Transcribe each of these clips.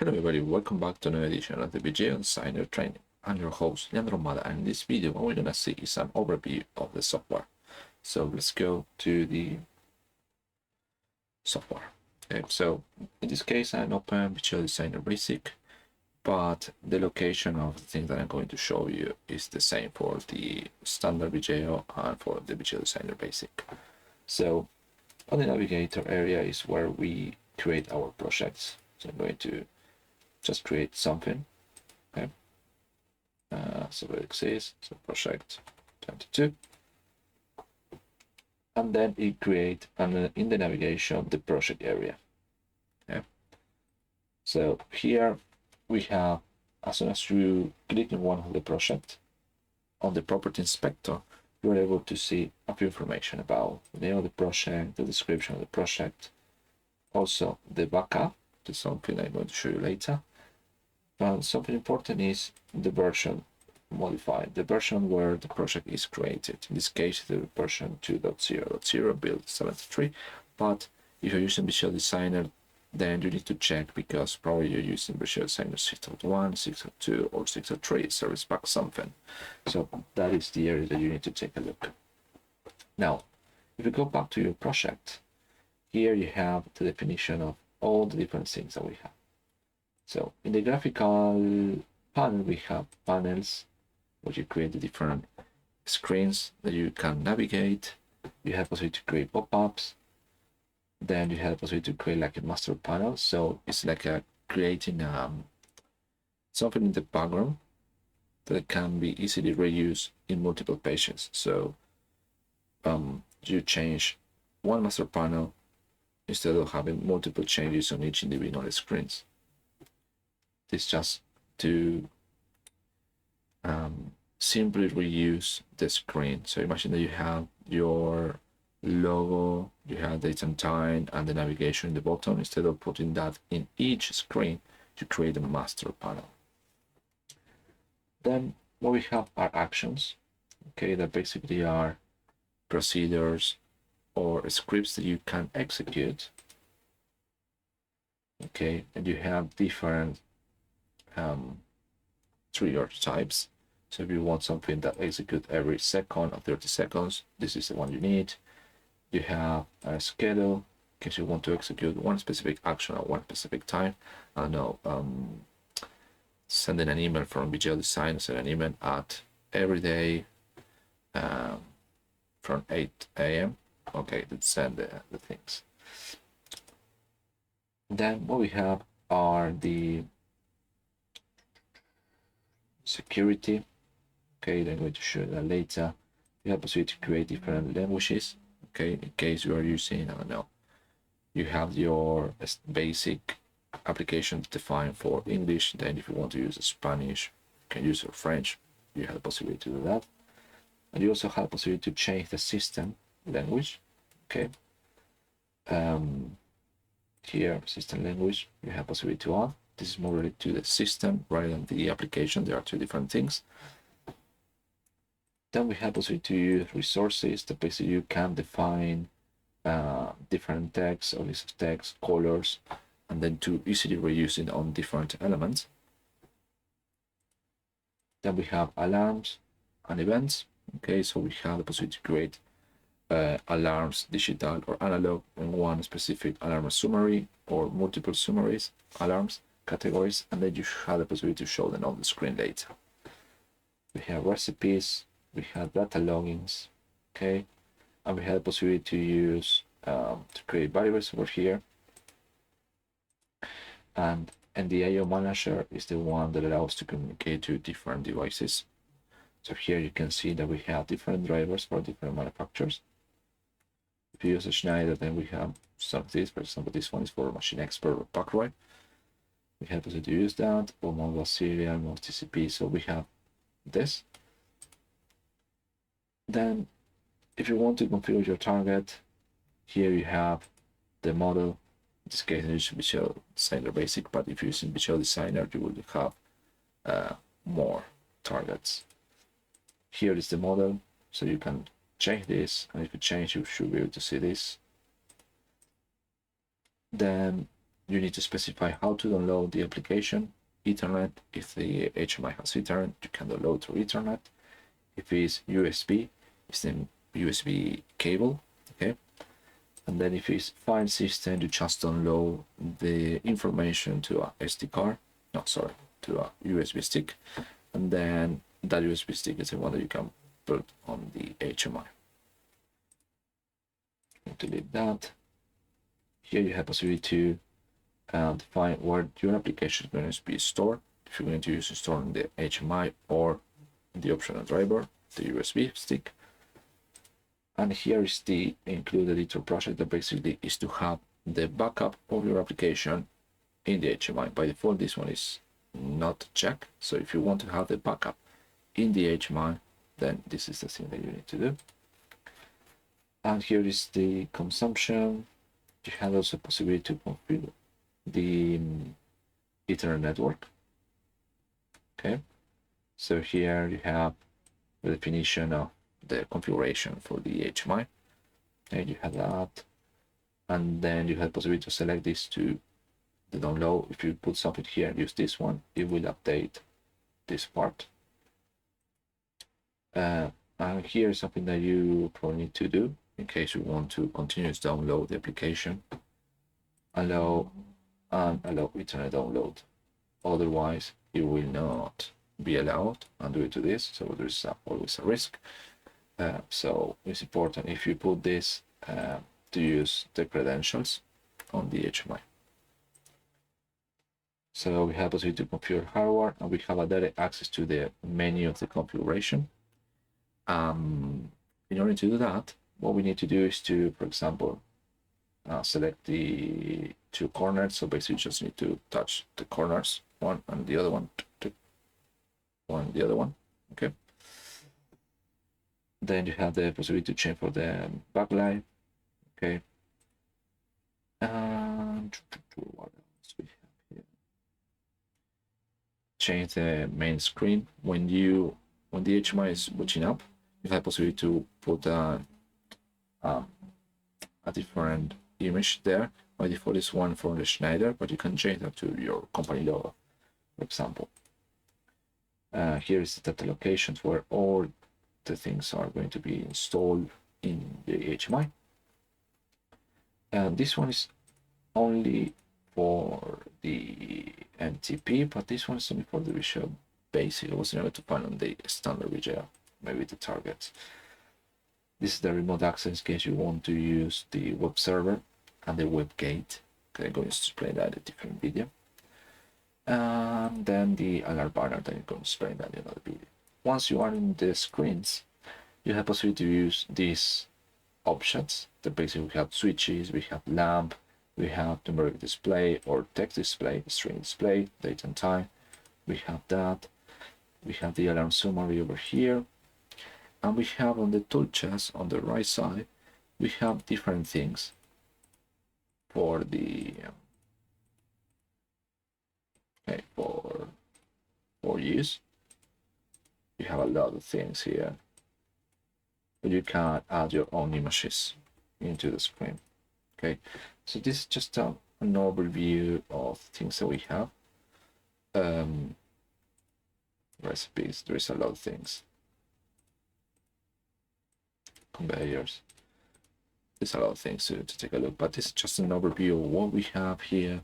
Hello everybody, welcome back to another edition of the Vijeo Designer Training. I'm your host, Leandro Mada, and in this video what we're going to see is an overview of the software. So let's go to the software. Okay, so in this case I'm open Vijeo Designer Basic, but the location of the things that I'm going to show you is the same for the standard Vijeo and for the Vijeo Designer Basic. So on the navigator area is where we create our projects. So I'm going to just create something. Okay. So it exists. So project 22, and then it create in the navigation the project area. Okay. So here we have, as soon as you click in one of the project on the property inspector, you're able to see a few information about the name of the project, the description of the project, also the backup. To something I'm going to show you later. And something important is the version modified, the version where the project is created. In this case, the version 2.0.0 build 73. But if you're using Visual Designer, then you need to check because probably you're using Visual Designer 6.1, 6.2, or 6.3 service pack something. So that is the area that you need to take a look. Now, if you go back to your project, here you have the definition of all the different things that we have. So in the graphical panel, we have panels where you create the different screens that you can navigate. You have possibility to create pop-ups. Then you have the possibility to create like a master panel. So it's like creating something in the background that can be easily reused in multiple pages. So you change one master panel instead of having multiple changes on each individual screens. This just to simply reuse the screen. So imagine that you have your logo, you have date and time, and the navigation in the bottom. Instead of putting that in each screen, you create a master panel. Then what we have are actions, okay, that basically are procedures or scripts that you can execute. Okay, and you have different trigger types. So if you want something that executes every second or 30 seconds, this is the one you need. You have a schedule in case you want to execute one specific action at one specific time. I don't know, sending an email from Vijeo Design, send an email at every day from 8 a.m. Okay, let's send the things. Then what we have are the security. Okay, I'm going to show that later. You have the possibility to create different languages. Okay, in case you are using, I don't know, you have your basic application defined for English. Then if you want to use Spanish, you can use French. You have the possibility to do that. And you also have the possibility to change the system language. Okay. Here, system language, you have possibility to add. This is more related to the system rather than the application. There are two different things. Then we have possibility to use resources that basically you can define different text or list of text, colors, and then to easily reuse it on different elements. Then we have alarms and events. Okay, so we have the possibility to create alarms, digital or analog, in one specific alarm summary or multiple summaries, alarms, categories, and then you have the possibility to show them on the screen later. We have recipes, we have data logins, okay, and we have the possibility to use to create variables over here. And the I/O manager is the one that allows to communicate to different devices. So here you can see that we have different drivers for different manufacturers. If you use a Schneider, then we have some of these. For example, this one is for Machine Expert or Pacroy. We have to use that, or Modbus Serial, Modbus TCP. So we have this. Then, if you want to configure your target, here you have the model. In this case, it should be Visual Designer Basic, but if you're using Visual Designer, you will have more targets. Here is the model, so you can change this, and if you change, you should be able to see this. Then you need to specify how to download the application. Ethernet, if the HMI has Ethernet, you can download through Ethernet. If it's USB, it's the USB cable, okay? And then if it's file system, you just download the information to a SD card, to a USB stick, and then that USB stick is the one that you can put on the HMI. Delete that. Here you have possibility to define where your application is going to be stored. If you're going to use it stored in the HMI or the optional driver, the USB stick. And here is the include editor project that basically is to have the backup of your application in the HMI. By default, this one is not checked. So if you want to have the backup in the HMI, then this is the thing that you need to do. And here is the consumption. You have also possibility to configure the Ethernet network. Okay, so here you have the definition of the configuration for the HMI, and you have that, and then you have possibility to select this to the download. If you put something here and use this one, it will update this part. And here is something that you probably need to do in case you want to continue to download the application. Allow Ethernet download. Otherwise, it will not be allowed, and do it to this. So there's always a risk. So it's important if you put this to use the credentials on the HMI. So we have possibility to configure hardware, and we have a direct access to the menu of the configuration. In order to do that, what we need to do is to, for example, select the two corners. So basically, you just need to touch the corners, one and the other one, the other one. Okay. Then you have the possibility to change for the backlight. Okay. And what else we have here? Change the main screen. When the HMI is booting up, you have possibility to put a different image there. By default is one for the Schneider, but you can change that to your company logo, for example. Here is the data locations where all the things are going to be installed in the HMI. And this one is only for the MTP, but this one is only for the Vijeo Basic. I wasn't able to find on the standard Vijeo, maybe the targets. This is the remote access in case you want to use the web server and the web gate. Okay, I'm going to explain that in a different video. And then the alarm banner, then I'm going to explain that in another video. Once you are in the screens, you have possibility to use these options. That basically we have switches, we have lamp, we have numeric display or text display, string display, date and time. We have that. We have the alarm summary over here. And we have on the tool chest on the right side, we have different things for the for use. You have a lot of things here, but you can add your own images into the screen. Okay, so this is just an overview of things that we have. Recipes, there is a lot of things. Conveyors, there's a lot of things to take a look, but this is just an overview of what we have here.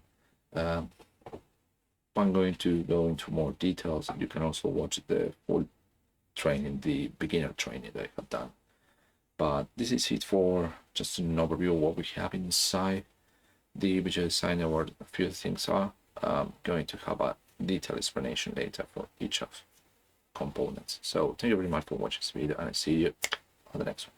I'm going to go into more details, and you can also watch the full training, the beginner training that I have done. But this is it for just an overview of what we have inside the Vijeo Designer, where a few things are. Going to have a detailed explanation later for each of components. So thank you very much for watching this video, and I see you on the next one.